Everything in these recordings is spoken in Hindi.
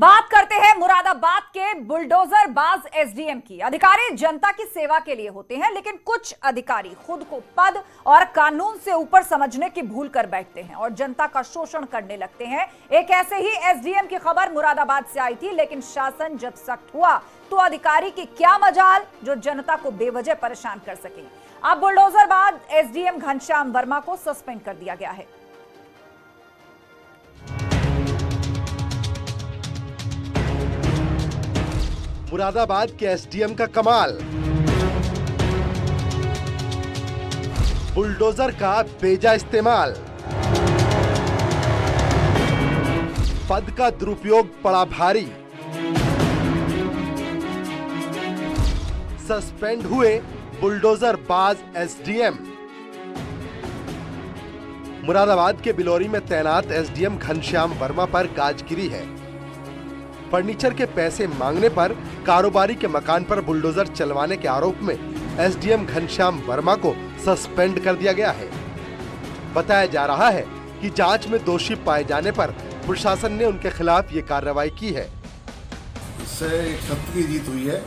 बात करते हैं मुरादाबाद के बुलडोजर बाज एसडीएम की। अधिकारी जनता की सेवा के लिए होते हैं, लेकिन कुछ अधिकारी खुद को पद और कानून से ऊपर समझने की भूल कर बैठते हैं और जनता का शोषण करने लगते हैं। एक ऐसे ही एसडीएम की खबर मुरादाबाद से आई थी, लेकिन शासन जब सख्त हुआ तो अधिकारी की क्या मजाल जो जनता को बेवजह परेशान कर सके। अब बुलडोजर बाज एसडीएम घनश्याम वर्मा को सस्पेंड कर दिया गया है। मुरादाबाद के एसडीएम का कमाल, बुलडोजर का बेजा इस्तेमाल, पद का दुरुपयोग पड़ा भारी, सस्पेंड हुए बुलडोजर बाज एसडीएम। मुरादाबाद के बिलोरी में तैनात एसडीएम घनश्याम वर्मा पर गाजगिरी है। फर्नीचर के पैसे मांगने पर कारोबारी के मकान पर बुलडोजर चलवाने के आरोप में एसडीएम घनश्याम वर्मा को सस्पेंड कर दिया गया है। बताया जा रहा है कि जांच में दोषी पाए जाने पर प्रशासन ने उनके खिलाफ ये कार्रवाई की है। इससे एक सत्य की जीत हुई है।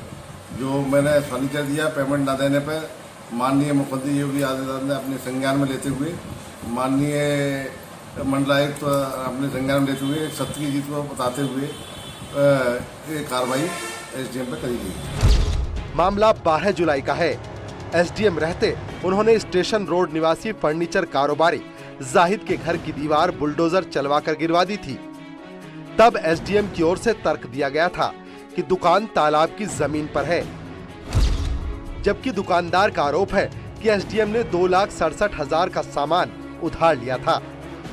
जो मैंने फर्नीचर दिया पेमेंट न देने पर माननीय मुख्यमंत्री योगी आदित्यनाथ ने अपने संज्ञान में लेते हुए, माननीय मंडलायुक्त अपने संज्ञान में लेते हुए सत्य की जीत को बताते हुए कार्रवाई एसडीएम पर करी गई। मामला 12 जुलाई का है। एसडीएम रहते उन्होंने स्टेशन रोड निवासी फर्नीचर कारोबारी जाहिद के घर की दीवार बुलडोजर चलवाकर गिरवा दी थी। तब एसडीएम की ओर से तर्क दिया गया था कि दुकान तालाब की जमीन पर है, जबकि दुकानदार का आरोप है कि एसडीएम ने 2,67,000 का सामान उधार लिया था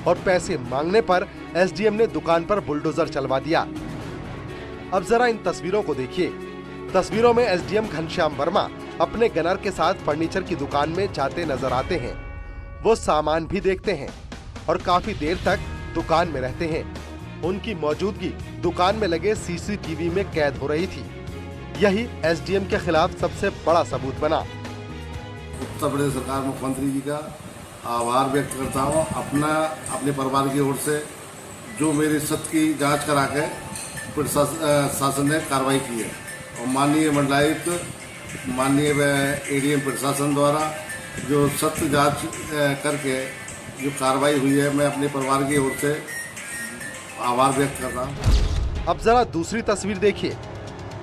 और पैसे मांगने पर एसडीएम ने दुकान पर बुलडोजर चलवा दिया। अब जरा इन तस्वीरों को देखिए। तस्वीरों में एसडीएम घनश्याम वर्मा अपने गनर के साथ फर्नीचर की दुकान में जाते नजर आते हैं। वो सामान भी देखते हैं और काफी देर तक दुकान में रहते हैं। उनकी मौजूदगी दुकान में लगे सीसीटीवी में कैद हो रही थी। यही एसडीएम के खिलाफ सबसे बड़ा सबूत बना। उत्तर प्रदेश सरकार मुख्यमंत्री जी का आभार व्यक्त करता हूँ। अपने परिवार की ओर से जो मेरी सत्य की जाँच करा के प्रशासन ने कार्रवाई की है और माननीय मंडलायुक्त, माननीय एडीएम प्रशासन द्वारा जो सत्य जांच करके जो कार्रवाई हुई है, मैं अपने परिवार की ओर से आभार व्यक्त कर रहा हूँ। अब जरा दूसरी तस्वीर देखिए,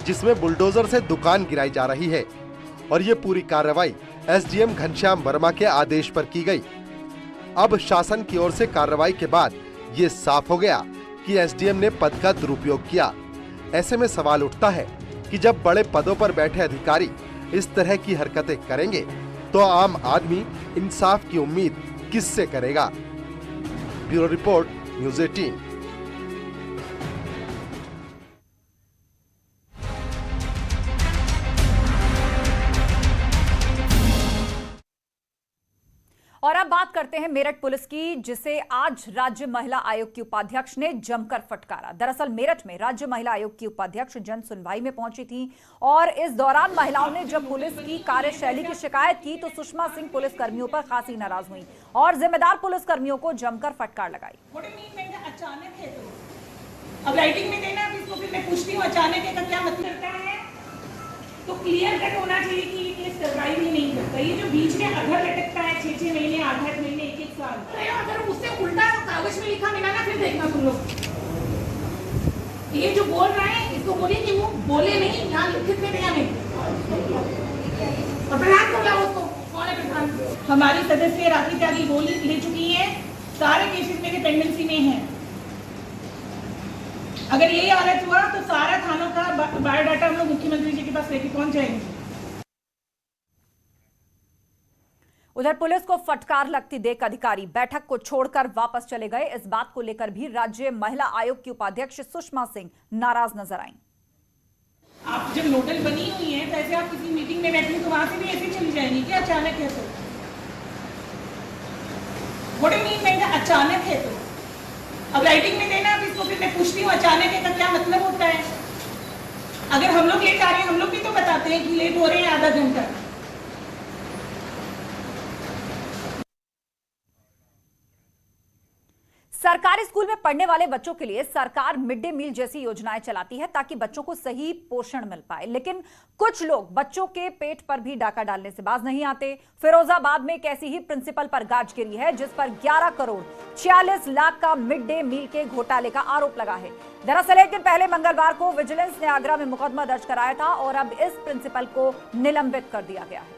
जिसमें बुलडोजर से दुकान गिराई जा रही है और ये पूरी कार्रवाई एसडीएम घनश्याम वर्मा के आदेश पर की गई। अब शासन की ओर से कार्रवाई के बाद ये साफ हो गया कि एसडीएम ने पद का दुरुपयोग किया। ऐसे में सवाल उठता है कि जब बड़े पदों पर बैठे अधिकारी इस तरह की हरकतें करेंगे तो आम आदमी इंसाफ की उम्मीद किससे करेगा। Bureau report, news 18। और अब बात करते हैं मेरठ पुलिस की, जिसे आज राज्य महिला आयोग की उपाध्यक्ष ने जमकर फटकारा। दरअसल मेरठ में राज्य महिला आयोग की उपाध्यक्ष जन सुनवाई में पहुंची थी और इस दौरान महिलाओं ने जब पुलिस की कार्यशैली की शिकायत की तो सुषमा सिंह पुलिस कर्मियों पर खासी नाराज हुई और जिम्मेदार पुलिस कर्मियों को जमकर फटकार लगाई। अचानक है तो अब राइटिंग में देना, इसको फिर मैं पूछती हूँ अचानक है का क्या मतलब है, तो क्लियर कट होना चाहिए कि ये केस सरवाइव ही नहीं करता। ये जो बीच में अधर लटकता है 6-6 महीने, 8-8 महीने, 1-1 साल, तो अगर उससे उल्टा कागज में लिखा मिला ना, फिर देखना तुम लोग। ये जो बोल रहे हैं इसको बोलिए कि वो बोले नहीं, यहाँ लिखित में दिया नहीं। और प्रधान को बुलाओ उसको, कौन है प्रधान? हमारी सदस्य राखी त्यागी बोली ले चुकी है, सारे केसेस मेरे पेंडेंसी में है। अगर यही हालत हुआ तो सारा थानों का बायोडाटा हम लोग मुख्यमंत्री जी के पास लेके पहुंच जाएंगे। उधर पुलिस को फटकार लगती देख अधिकारी बैठक को छोड़कर वापस चले गए। इस बात को लेकर भी राज्य महिला आयोग की उपाध्यक्ष सुषमा सिंह नाराज नजर आईं। आप जब नोडल बनी हुई हैं, तो ऐसे आप किसी मीटिंग में बैठेंगे तो वहां से भी ऐसे चली जाएंगी क्या अचानक है तो? व्हाट डू यू मीन अचानक है तो? अब राइटिंग में देना, अब इसको फिर मैं पूछती हूँ अचानक है का क्या मतलब होता है। अगर हम लोग लेट आ रहे हैं, हम लोग भी तो बताते हैं कि लेट हो रहे हैं आधा घंटा। सरकारी स्कूल में पढ़ने वाले बच्चों के लिए सरकार मिड डे मील जैसी योजनाएं चलाती है ताकि बच्चों को सही पोषण मिल पाए, लेकिन कुछ लोग बच्चों के पेट पर भी डाका डालने से बाज नहीं आते। फिरोजाबाद में एक ऐसी ही प्रिंसिपल पर गाज गिरी है जिस पर 11 करोड़ 46 लाख का मिड डे मील के घोटाले का आरोप लगा है। दरअसल एक दिन पहले मंगलवार को विजिलेंस ने आगरा में मुकदमा दर्ज कराया था और अब इस प्रिंसिपल को निलंबित कर दिया गया है।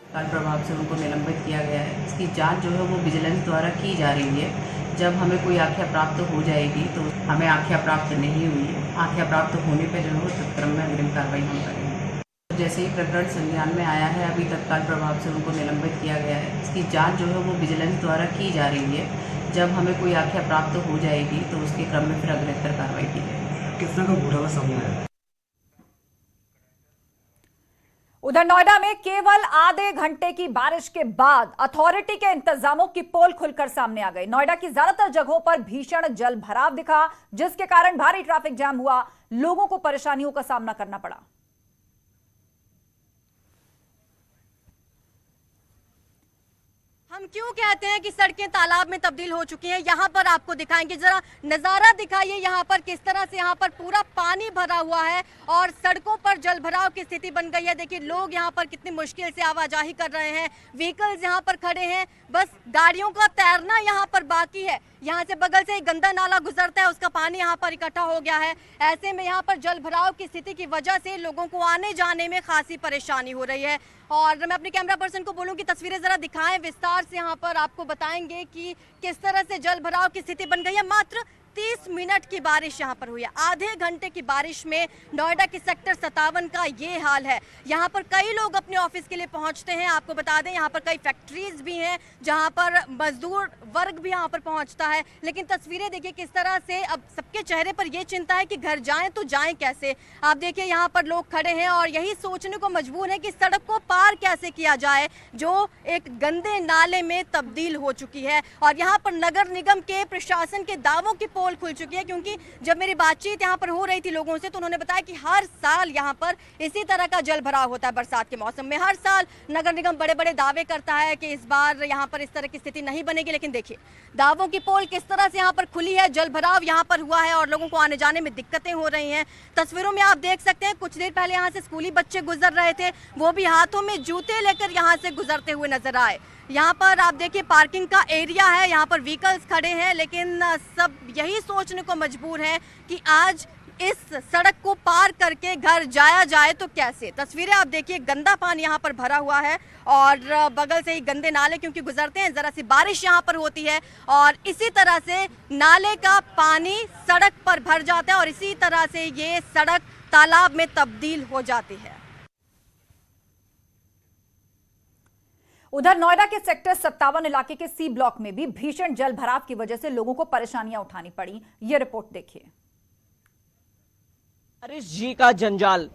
तत्काल प्रभाव से उनको निलंबित किया गया है। इसकी जांच जो है वो विजिलेंस द्वारा की जा रही है। जब हमें कोई आख्या प्राप्त हो जाएगी, तो हमें आख्या प्राप्त नहीं हुई है, आख्या प्राप्त होने पर जो है तत्क्रम में अग्रिम कार्रवाई हम करेंगे। जैसे ही प्रकरण संज्ञान में आया है, अभी तत्काल प्रभाव से उनको निलंबित किया गया है। इसकी जाँच जो है वो विजिलेंस द्वारा की जा रही है। जब हमें कोई आख्या प्राप्त हो जाएगी तो उसके क्रम में फिर अग्रेतर कार्रवाई की जाएगी। किस तरह का घोटाला सामने आया? उधर नोएडा में केवल आधे घंटे की बारिश के बाद अथॉरिटी के इंतजामों की पोल खुलकर सामने आ गई। नोएडा की ज्यादातर जगहों पर भीषण जल भराव दिखा, जिसके कारण भारी ट्रैफिक जाम हुआ, लोगों को परेशानियों का सामना करना पड़ा। हम क्यों कहते हैं कि सड़कें तालाब में तब्दील हो चुकी हैं, यहाँ पर आपको दिखाएंगे। जरा नजारा दिखाइए यहाँ पर, किस तरह से यहाँ पर पूरा पानी भरा हुआ है और सड़कों पर जल भराव की स्थिति बन गई है। देखिए लोग यहाँ पर कितनी मुश्किल से आवाजाही कर रहे हैं, व्हीकल्स यहाँ पर खड़े हैं, बस गाड़ियों का तैरना यहाँ पर बाकी है। यहाँ से बगल से एक गंदा नाला गुजरता है, उसका पानी यहाँ पर इकट्ठा हो गया है। ऐसे में यहाँ पर जल भराव की स्थिति की वजह से लोगों को आने जाने में खासी परेशानी हो रही है। और मैं अपने कैमरा पर्सन को बोलूं कि तस्वीरें जरा दिखाएं विस्तार से, यहाँ पर आपको बताएंगे कि किस तरह से जल भराव की स्थिति बन गई है। मात्र 30 मिनट की बारिश यहाँ पर हुई है। आधे घंटे की बारिश में नोएडा की सेक्टर 57 का ये हाल है। यहाँ पर कई लोग अपने ऑफिस के लिए पहुँचते हैं। आपको बता दें यहाँ पर कई फैक्ट्रीज भी हैं जहाँ पर मजदूर वर्ग भी यहाँ पर पहुँचता है। लेकिन तस्वीरें देखिए किस तरह से अब सबके चेहरे पर ये चिंता है कि घर जाएं तो जाएं कैसे। आप देखिए यहाँ पर लोग खड़े हैं और यही सोचने को मजबूर है कि सड़क को पार कैसे किया जाए जो एक गंदे नाले में तब्दील हो चुकी है। और यहाँ पर नगर निगम के प्रशासन के दावों की पोल खुल चुकी है, क्योंकि जब मेरी बातचीत यहाँ पर हो रही थी लोगों से तो उन्होंने बताया कि हर साल यहाँ पर इसी तरह का जल भराव होता है। बरसात के मौसम में हर साल नगर निगम बड़े बड़े दावे करता है कि इस बार यहाँ पर इस तरह की स्थिति नहीं बनेगी, लेकिन देखिए दावों की पोल किस तरह से यहाँ पर खुली है। जल भराव यहाँ पर हुआ है और लोगों को आने जाने में दिक्कतें हो रही हैं। तस्वीरों में आप देख सकते हैं कुछ देर पहले यहाँ से स्कूली बच्चे गुजर रहे थे, वो भी हाथों में जूते लेकर यहाँ से गुजरते हुए नजर आए। यहाँ पर आप देखिए पार्किंग का एरिया है, यहाँ पर व्हीकल्स खड़े हैं, लेकिन सब यही सोचने को मजबूर हैं कि आज इस सड़क को पार करके घर जाया जाए तो कैसे। तस्वीरें आप देखिए, गंदा पानी यहाँ पर भरा हुआ है और बगल से ही गंदे नाले क्योंकि गुजरते हैं, जरा सी बारिश यहाँ पर होती है और इसी तरह से नाले का पानी सड़क पर भर जाता है और इसी तरह से ये सड़क तालाब में तब्दील हो जाती है। उधर नोएडा के सेक्टर 57 इलाके के सी ब्लॉक में भी भीषण जल भराव की वजह से लोगों को परेशानियां उठानी पड़ी। ये रिपोर्ट देखिए। बारिश जी का जंजाल,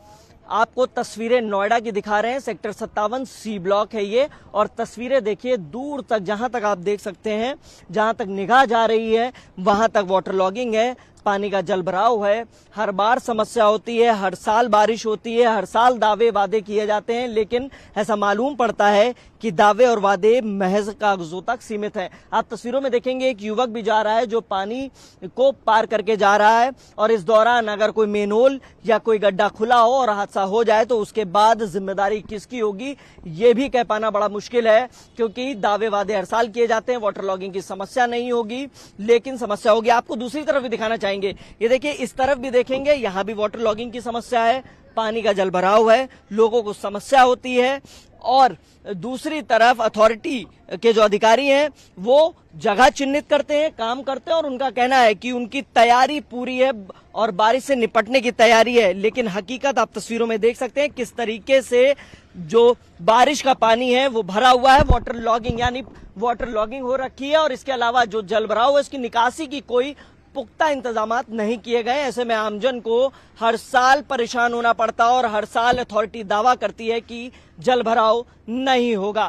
आपको तस्वीरें नोएडा की दिखा रहे हैं। सेक्टर 57 सी ब्लॉक है ये, और तस्वीरें देखिए दूर तक, जहां तक आप देख सकते हैं, जहां तक निगाह जा रही है वहां तक वाटर लॉगिंग है, पानी का जल भराव है। हर बार समस्या होती है, हर साल बारिश होती है, हर साल दावे वादे किए जाते हैं, लेकिन ऐसा मालूम पड़ता है कि दावे और वादे महज कागजों तक सीमित हैं। आप तस्वीरों में देखेंगे एक युवक भी जा रहा है जो पानी को पार करके जा रहा है, और इस दौरान अगर कोई मेनहोल या कोई गड्ढा खुला हो और हादसा हो जाए तो उसके बाद जिम्मेदारी किसकी होगी ये भी कह पाना बड़ा मुश्किल है, क्योंकि दावे वादे हर साल किए जाते हैं। वाटर लॉगिंग की समस्या नहीं होगी, लेकिन समस्या होगी। आपको दूसरी तरफ भी दिखाना चाहेंगे, ये देखिए इस तरफ भी देखेंगे, यहाँ भी वाटर लॉगिंग की समस्या है, पानी का जल भराव है, लोगों को समस्या होती है। और दूसरी तरफ अथॉरिटी के जो अधिकारी हैं वो जगह चिन्हित करते हैं, काम करते हैं, और उनका कहना है कि उनकी तैयारी पूरी है और बारिश से निपटने की तैयारी है। लेकिन हकीकत आप तस्वीरों में देख सकते हैं किस तरीके से जो बारिश का पानी है वो भरा हुआ है। वाटर लॉगिंग यानी वाटर लॉगिंग हो रखी है, और इसके अलावा जो जल भराव है इसकी निकासी की कोई पुख्ता इंतजामात नहीं किए गए। ऐसे में आमजन को हर साल परेशान होना पड़ता और हर साल अथॉरिटी दावा करती है कि जल भराव नहीं होगा।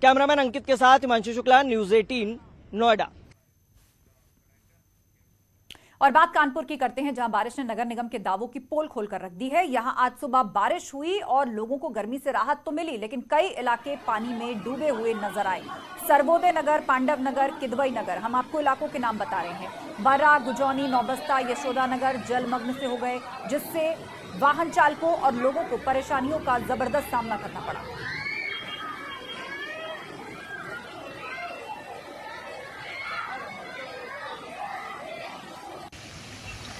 कैमरामैन अंकित के साथ हिमांशु शुक्ला, न्यूज़ 18 नोएडा। और बात कानपुर की करते हैं, जहां बारिश ने नगर निगम के दावों की पोल खोलकर रख दी है। यहां आज सुबह बारिश हुई और लोगों को गर्मी से राहत तो मिली, लेकिन कई इलाके पानी में डूबे हुए नजर आए। सर्वोदय नगर, पांडव नगर, किदवई नगर, हम आपको इलाकों के नाम बता रहे हैं। बर्रा, गुजौनी, नौबस्ता, यशोदा नगर जलमग्न से हो गए, जिससे वाहन चालकों और लोगों को परेशानियों का जबरदस्त सामना करना पड़ा।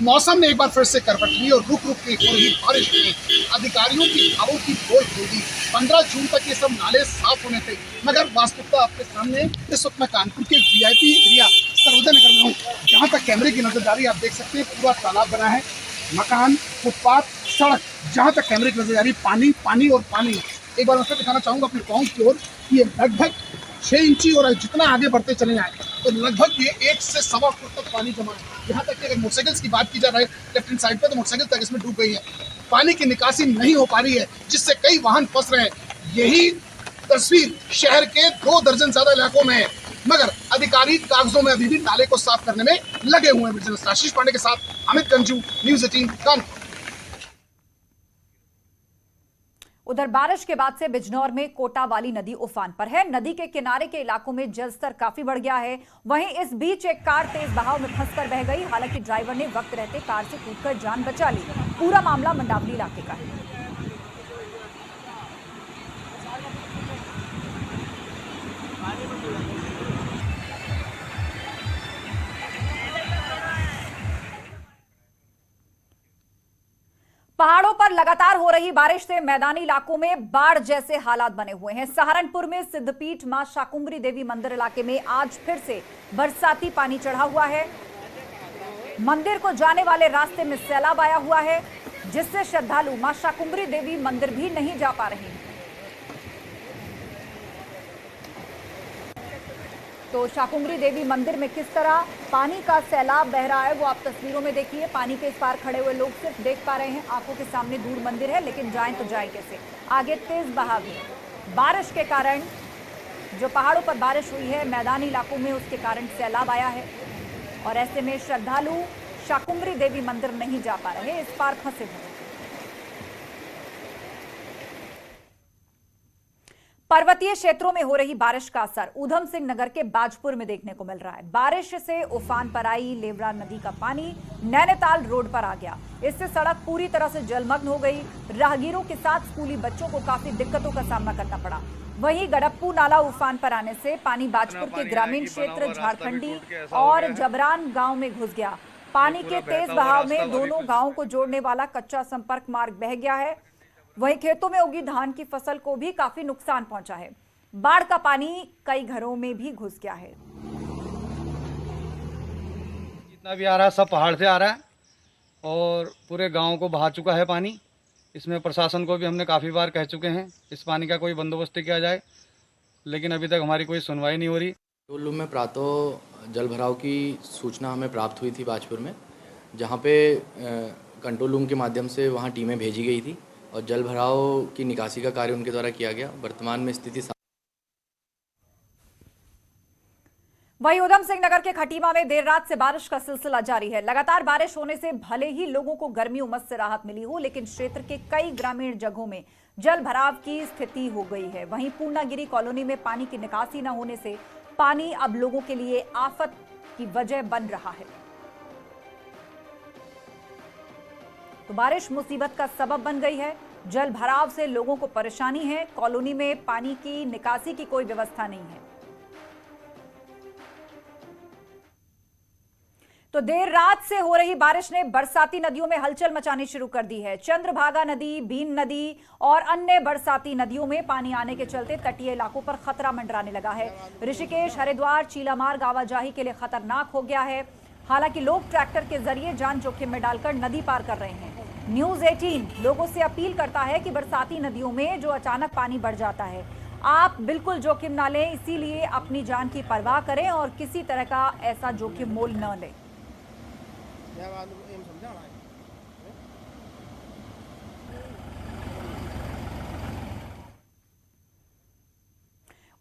मौसम ने एक बार फिर से करवट ली और रुक रुक के हो रही बारिश ने अधिकारियों की भावों की बोझ खोल दी। 15 जून तक ये सब नाले साफ होने थे, मगर वास्तविकता आपके सामने इस वक्त मैं कानपुर के वीआईपी एरिया सर्वोदय नगर में हूँ, जहाँ तक कैमरे की नजरदारी आप देख सकते हैं। पूरा तालाब बना है, मकान, फुटपाथ, सड़क, जहाँ तक कैमरे की नजरदारी पानी पानी और पानी। एक बार मैं फिर दिखाना चाहूँगा अपने गाँव की ओर, ये लगभग 6 इंची और जितना आगे बढ़ते चले जाए तो लगभग ये 1 से सवा फुट तक पानी जमा है। यहाँ तक कि अगर मोटरसाइकिल्स की बात की जा रहा है लेफ्ट हैंड साइड पे, तो मोटरसाइकिल तक इसमें डूब गई है। पानी की निकासी नहीं हो पा रही है, जिससे कई वाहन फंस रहे हैं। यही तस्वीर शहर के 2 दर्जन ज्यादा इलाकों में है, मगर अधिकारी कागजों में अभी भी नाले को साफ करने में लगे हुए हैं। बिजनेस आशीष पांडे के साथ अमित गंजू, न्यूज़ 18 कानपुर। उधर बारिश के बाद से बिजनौर में कोटावाली नदी उफान पर है। नदी के किनारे के इलाकों में जलस्तर काफी बढ़ गया है। वहीं इस बीच एक कार तेज बहाव में फंसकर बह गई। हालांकि ड्राइवर ने वक्त रहते कार से कूदकर जान बचा ली। पूरा मामला मंडावली इलाके का है। पहाड़ों पर लगातार हो रही बारिश से मैदानी इलाकों में बाढ़ जैसे हालात बने हुए हैं। सहारनपुर में सिद्धपीठ मां शाकुंभरी देवी मंदिर इलाके में आज फिर से बरसाती पानी चढ़ा हुआ है। मंदिर को जाने वाले रास्ते में सैलाब आया हुआ है, जिससे श्रद्धालु मां शाकुंभरी देवी मंदिर भी नहीं जा पा रहे हैं। तो शाकुंभरी देवी मंदिर में किस तरह पानी का सैलाब बह रहा है वो आप तस्वीरों में देखिए। पानी के इस पार खड़े हुए लोग सिर्फ देख पा रहे हैं, आंखों के सामने दूर मंदिर है, लेकिन जाएं तो जाएं कैसे। आगे तेज बहाव है। बारिश के कारण, जो पहाड़ों पर बारिश हुई है मैदानी इलाकों में, उसके कारण सैलाब आया है और ऐसे में श्रद्धालु शाकुंभरी देवी मंदिर नहीं जा पा रहे, इस पार फंसे हुए। पर्वतीय क्षेत्रों में हो रही बारिश का असर ऊधम सिंह नगर के बाजपुर में देखने को मिल रहा है। बारिश से उफान पर आई लेवरा नदी का पानी नैनीताल रोड पर आ गया। इससे सड़क पूरी तरह से जलमग्न हो गई। राहगीरों के साथ स्कूली बच्चों को काफी दिक्कतों का सामना करना पड़ा। वहीं गड़प्पू नाला उफान पर आने से पानी बाजपुर के ग्रामीण क्षेत्र झारखंडी और जबरान गांव में घुस गया। पानी के तेज बहाव में दोनों गांवों को जोड़ने वाला कच्चा संपर्क मार्ग बह गया है। वहीं खेतों में उगी धान की फसल को भी काफी नुकसान पहुंचा है। बाढ़ का पानी कई घरों में भी घुस गया है। जितना भी आ रहा है सब पहाड़ से आ रहा है और पूरे गांव को बहा चुका है पानी। इसमें प्रशासन को भी हमने काफ़ी बार कह चुके हैं इस पानी का कोई बंदोबस्त किया जाए, लेकिन अभी तक हमारी कोई सुनवाई नहीं हो रही। कंट्रोल रूम में प्रातः जल भराव की सूचना हमें प्राप्त हुई थी बाजपुर में, जहां पे कंट्रोल रूम के माध्यम से वहां टीमें भेजी गई थी और जल भराव की निकासी का कार्य उनके द्वारा किया गया। वर्तमान में स्थिति वहीं ऊधम सिंह नगर के खटीमा में देर रात से बारिश का सिलसिला जारी है। लगातार बारिश होने से भले ही लोगों को गर्मी उमस से राहत मिली हो, लेकिन क्षेत्र के कई ग्रामीण जगहों में जल भराव की स्थिति हो गई है। वहीं पूर्णागिरी कॉलोनी में पानी की निकासी न होने से पानी अब लोगों के लिए आफत की वजह बन रहा है। तो बारिश मुसीबत का सबब बन गई है। जल भराव से लोगों को परेशानी है। कॉलोनी में पानी की निकासी की कोई व्यवस्था नहीं है। तो देर रात से हो रही बारिश ने बरसाती नदियों में हलचल मचानी शुरू कर दी है। चंद्रभागा नदी, बीन नदी और अन्य बरसाती नदियों में पानी आने के चलते तटीय इलाकों पर खतरा मंडराने लगा है। ऋषिकेश, हरिद्वार, चीला मार्ग आवाजाही के लिए खतरनाक हो गया है। हालांकि लोग ट्रैक्टर के जरिए जान जोखिम में डालकर नदी पार कर रहे हैं। न्यूज़ 18 लोगों से अपील करता है कि बरसाती नदियों में जो अचानक पानी बढ़ जाता है, आप बिल्कुल जोखिम ना लें। इसीलिए अपनी जान की परवाह करें और किसी तरह का ऐसा जोखिम मोल न लें।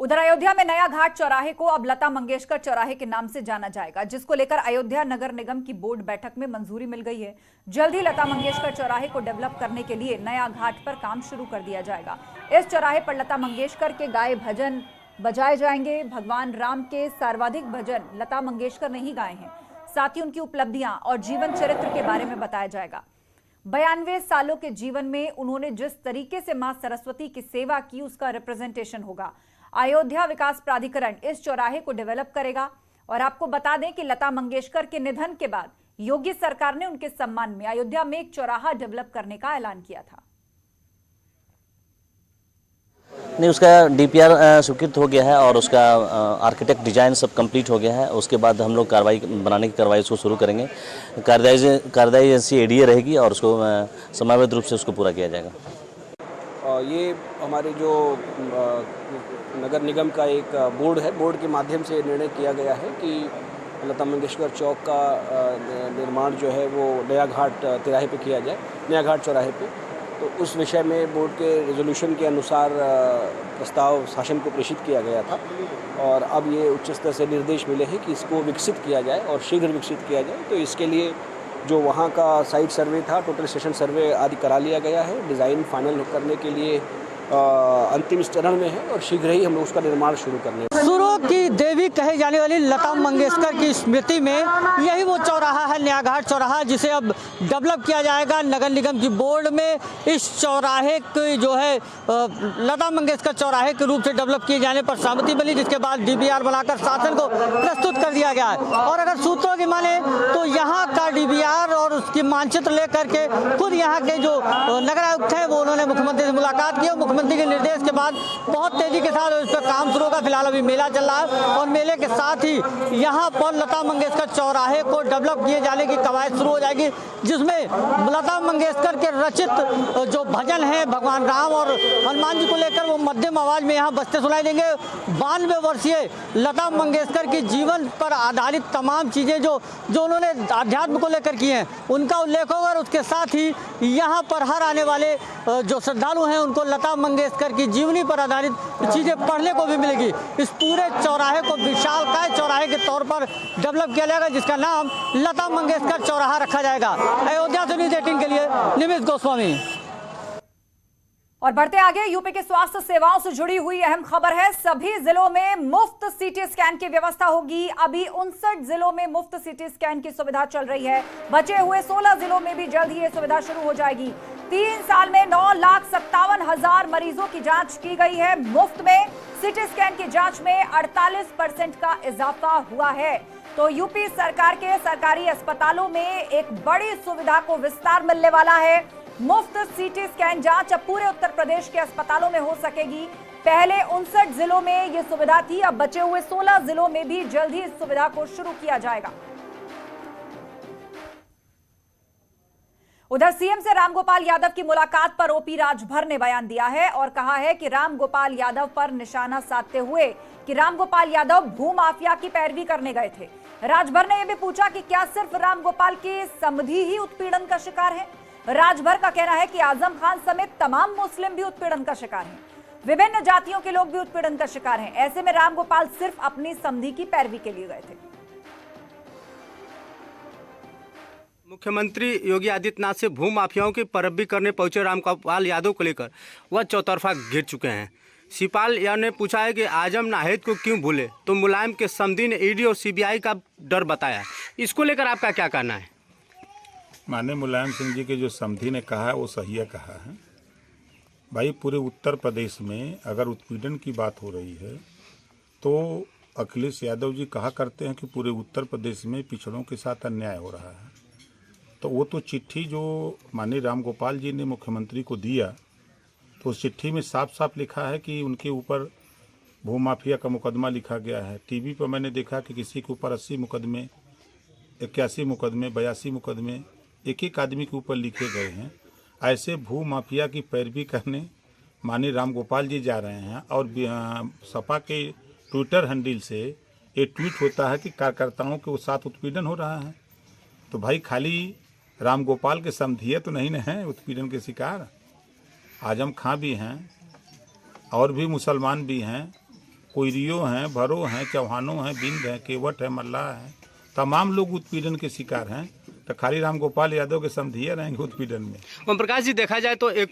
उधर अयोध्या में नया घाट चौराहे को अब लता मंगेशकर चौराहे के नाम से जाना जाएगा, जिसको लेकर अयोध्या नगर निगम की बोर्ड बैठक में मंजूरी मिल गई है। जल्द ही लता मंगेशकर चौराहे को डेवलप करने के लिए नया घाट पर काम शुरू कर दिया जाएगा। इस चौराहे पर लता मंगेशकर के गाए भजन बजाए जाएंगे। भगवान राम के सर्वाधिक भजन लता मंगेशकर ने ही गाए हैं। साथ ही उनकी उपलब्धियां और जीवन चरित्र के बारे में बताया जाएगा। 92 सालों के जीवन में उन्होंने जिस तरीके से मां सरस्वती की सेवा की, उसका रिप्रेजेंटेशन होगा। अयोध्या विकास प्राधिकरण इस चौराहे को डेवलप करेगा। और आपको बता दें कि लता मंगेशकर के निधन के बाद योगी सरकार ने उनके सम्मान में अयोध्या में एक चौराहा डेवलप करने का ऐलान किया था। नहीं, उसका डीपीआर स्वीकृत हो गया है और उसका आर्किटेक्ट डिजाइन सब कंप्लीट हो गया है। उसके बाद हम लोग कार्रवाई बनाने की कार्रवाई उसको शुरू करेंगे। कार्यदायी एजेंसी एडीए रहेगी और उसको समन्वित रूप से उसको पूरा किया जाएगा। ये हमारे जो नगर निगम का एक बोर्ड है, बोर्ड के माध्यम से निर्णय किया गया है कि लता मंगेशकर चौक का निर्माण जो है वो नया घाट तिराहे पे किया जाए, नया घाट चौराहे पे। तो उस विषय में बोर्ड के रेजोल्यूशन के अनुसार प्रस्ताव शासन को प्रेषित किया गया था और अब ये उच्च स्तर से निर्देश मिले हैं कि इसको विकसित किया जाए और शीघ्र विकसित किया जाए। तो इसके लिए जो वहाँ का साइट सर्वे था, टोटल स्टेशन सर्वे आदि करा लिया गया है। डिज़ाइन फाइनल करने के लिए अंतिम चरण में है और शीघ्र ही हम लोग उसका निर्माण शुरू करने। सुरों की देवी कहे जाने वाली लता मंगेशकर की स्मृति में यही वो चौराहा है, नया घाट चौराहा, जिसे अब डेवलप किया जाएगा। नगर निगम की बोर्ड में इस चौराहे की जो है लता मंगेशकर चौराहे के रूप से डेवलप किए जाने पर सहमति मिली, जिसके बाद डीबीआर बनाकर शासन को प्रस्तुत कर दिया गया है। और अगर सूत्रों की माने तो यहाँ का डीबीआर और उसकी मानचित्र लेकर के खुद यहाँ के जो नगर आयुक्त हैं वो उन्होंने मुख्यमंत्री से मुलाकात की। मुख्यमंत्री के निर्देश के बाद बहुत तेजी के साथ इस पर काम शुरू होगा। फिलहाल अभी मेला चल रहा है और मेले के साथ ही यहाँ पर लता मंगेशकर चौराहे को डेवलप किए जाने की कवायद शुरू हो जाएगी, जिसमें लता मंगेशकर के रचित जो भजन हैं भगवान राम और हनुमान जी को लेकर वो मध्यम आवाज में यहाँ बजते सुनाई देंगे। 92 वर्षीय लता मंगेशकर की जीवन पर आधारित तमाम चीजें जो उन्होंने अध्यात्म को लेकर की हैं उनका उल्लेख होगा। और उसके साथ ही यहाँ पर हर आने वाले जो श्रद्धालु हैं उनको लता मंगेशकर की जीवनी पर आधारित चीजें पढ़ने को भी मिलेगी। इस पूरे चौराहे को विशालकाय चौराहे के तौर पर डेवलप किया जाएगा, जिसका नाम लता मंगेशकर चौराहा रखा जाएगा। अयोध्या से न्यूज़ 18 के लिए निमित गोस्वामी। और बढ़ते आगे, यूपी के स्वास्थ्य सेवाओं से जुड़ी हुई अहम खबर है। सभी जिलों में मुफ्त सीटी स्कैन की व्यवस्था होगी। अभी 59 जिलों में मुफ्त सीटी स्कैन की सुविधा चल रही है। बचे हुए 16 जिलों में भी जल्द ही ये सुविधा शुरू हो जाएगी। 3 साल में 9,57,000 मरीजों की जांच की गई है। मुफ्त में सीटी स्कैन की जांच में 48% का इजाफा हुआ है। तो यूपी सरकार के सरकारी अस्पतालों में एक बड़ी सुविधा को विस्तार मिलने वाला है। मुफ्त सीटी स्कैन जांच अब पूरे उत्तर प्रदेश के अस्पतालों में हो सकेगी। पहले 59 जिलों में यह सुविधा थी, अब बचे हुए 16 जिलों में भी जल्द ही इस सुविधा को शुरू किया जाएगा। उधर सीएम से रामगोपाल यादव की मुलाकात पर ओपी राजभर ने बयान दिया है और कहा है कि रामगोपाल यादव पर निशाना साधते हुए कि रामगोपाल यादव भूमाफिया की पैरवी करने गए थे। राजभर ने यह भी पूछा कि क्या सिर्फ रामगोपाल के समधी ही उत्पीड़न का शिकार है। राजभर का कहना है कि आजम खान समेत तमाम मुस्लिम भी उत्पीड़न का शिकार हैं। विभिन्न जातियों के लोग भी उत्पीड़न का शिकार हैं। ऐसे में रामगोपाल सिर्फ अपनी समधी की पैरवी के लिए गए थे। मुख्यमंत्री योगी आदित्यनाथ से भूमाफियाओं की पैरवी करने पहुंचे रामगोपाल यादव को लेकर वह चौतरफा घिर चुके हैं। शिवपाल यादव ने पूछा है कि आजम नाहिद को क्यों भूले, तो मुलायम के समधी ने ईडी और सीबीआई का डर बताया। इसको लेकर आपका क्या कहना है? माननीय मुलायम सिंह जी के जो समधी ने कहा है वो सही है कहा है। भाई पूरे उत्तर प्रदेश में अगर उत्पीड़न की बात हो रही है तो अखिलेश यादव जी कहा करते हैं कि पूरे उत्तर प्रदेश में पिछड़ों के साथ अन्याय हो रहा है। तो वो तो चिट्ठी जो माननीय रामगोपाल जी ने मुख्यमंत्री को दिया तो उस चिट्ठी में साफ साफ लिखा है कि उनके ऊपर भूमाफिया का मुकदमा लिखा गया है। टीवी पर मैंने देखा कि किसी के ऊपर 80 मुकदमे, 81 मुकदमे, 82 मुकदमे एक एक आदमी के ऊपर लिखे गए हैं। ऐसे भूमाफिया की पैरवी करने माननीय रामगोपाल जी जा रहे हैं और सपा के ट्विटर हैंडल से ये ट्वीट होता है कि कार्यकर्ताओं के साथ उत्पीड़न हो रहा है। तो भाई खाली रामगोपाल के समधिए तो नहीं न हैं उत्पीड़न के शिकार, आजम खां भी हैं और भी मुसलमान भी हैं कोयरियों हैं, भरो हैं, चौहानों हैं, बिंद हैं, केवट है, मल्लाह हैं, तमाम लोग उत्पीड़न के शिकार हैं। तो खाली राम गोपाल यादव के समधिया रहेंगे उत्पीड़न में। ओम प्रकाश जी, देखा जाए तो एक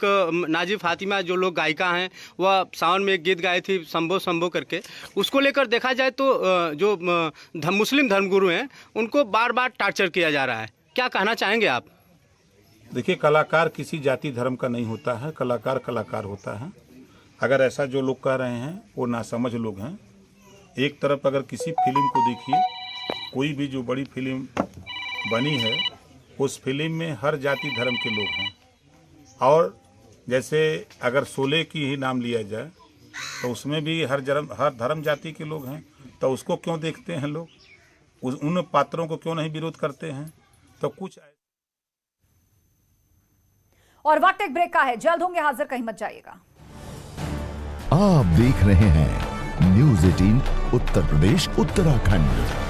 नाजी फातिमा जो लोग गायिका हैं, वह सावन में एक गीत गाई थी संभो संभो करके, उसको लेकर देखा जाए तो जो मुस्लिम धर्मगुरु हैं उनको बार बार टॉर्चर किया जा रहा है, क्या कहना चाहेंगे आप? देखिए, कलाकार किसी जाति धर्म का नहीं होता है, कलाकार कलाकार होता है। अगर ऐसा जो लोग कह रहे हैं वो नासमझ लोग हैं। एक तरफ अगर किसी फिल्म को देखिए, कोई भी जो बड़ी फिल्म बनी है उस फिल्म में हर जाति धर्म के लोग हैं, और जैसे अगर शोले की ही नाम लिया जाए तो उसमें भी हर धर्म जाति के लोग हैं, तो उसको क्यों देखते हैं लोग, उन पात्रों को क्यों नहीं विरोध करते हैं? तो कुछ और वक्त एक ब्रेक का है, जल्द होंगे हाजिर, कहीं मत जाइएगा। आप देख रहे हैं न्यूज़ 18 उत्तर प्रदेश उत्तराखंड।